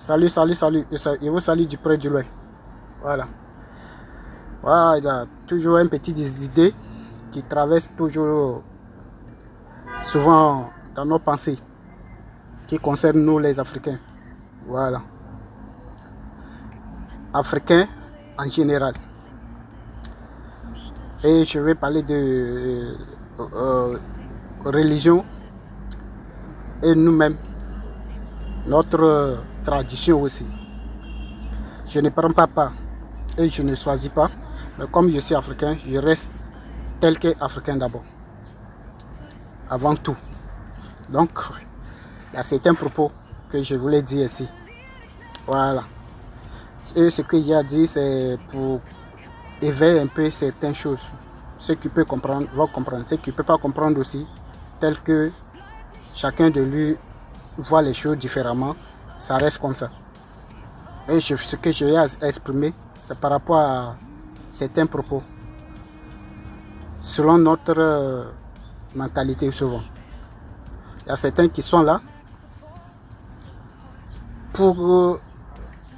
Salut. Je vous salue du près du loin. Voilà. Voilà, il y a toujours un petit idée qui traverse toujours souvent dans nos pensées, qui concerne nous les Africains. Voilà. Africains en général. Et je vais parler de religion et nous-mêmes, notre tradition aussi. Je ne prends pas part et je ne choisis pas, mais comme je suis africain, je reste tel qu'Africain d'abord, avant tout. Donc, il y a certains propos que je voulais dire ici. Voilà. Et ce que j'ai à dire, c'est pour éveiller un peu certaines choses. Ceux qui peuvent comprendre vont comprendre. Ceux qui ne peuvent pas comprendre aussi, tel que chacun de lui voit les choses différemment, ça reste comme ça. Et ce que je vais exprimer, c'est par rapport à certains propos, selon notre mentalité souvent. Il y a certains qui sont là pour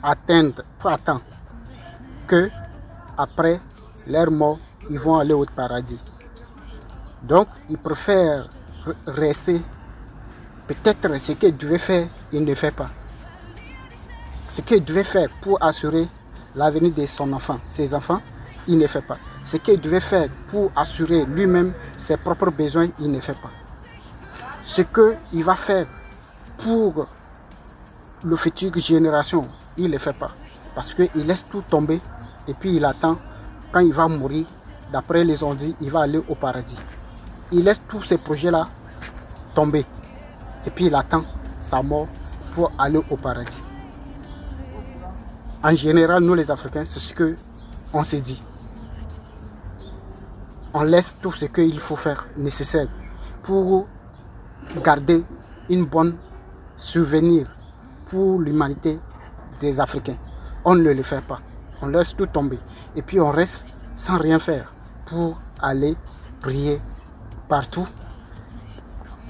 attendre que après leur mort, ils vont aller au paradis. Donc, ils préfèrent rester. Peut-être ce qu'ils devaient faire, ils ne font pas. Ce qu'il devait faire pour assurer l'avenir de son enfant, ses enfants, il ne fait pas. Ce qu'il devait faire pour assurer lui-même ses propres besoins, il ne fait pas. Ce qu'il va faire pour le futur génération, il ne le fait pas. Parce qu'il laisse tout tomber et puis il attend quand il va mourir. D'après les on dit, il va aller au paradis. Il laisse tous ces projets-là tomber et puis il attend sa mort pour aller au paradis. En général, nous les Africains, c'est ce qu'on s'est dit. On laisse tout ce qu'il faut faire nécessaire pour garder une bonne souvenir pour l'humanité des Africains. On ne le fait pas. On laisse tout tomber. Et puis on reste sans rien faire pour aller prier partout.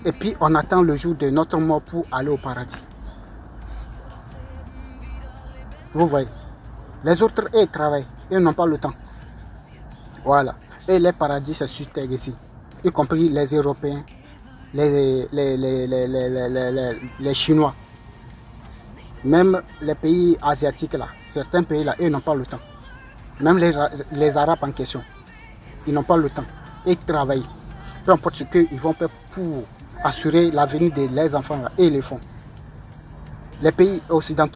Et puis on attend le jour de notre mort pour aller au paradis. Vous voyez. Les autres, ils travaillent. Ils n'ont pas le temps. Voilà. Et les paradis, c'est sur terre ici. Y compris les Européens, les Chinois. Même les pays asiatiques là. Certains pays là, ils n'ont pas le temps. Même les Arabes en question. Ils n'ont pas le temps. Ils travaillent. Peu importe ce qu'ils vont faire pour assurer l'avenir de leurs enfants là. Et ils le font. Les pays occidentaux.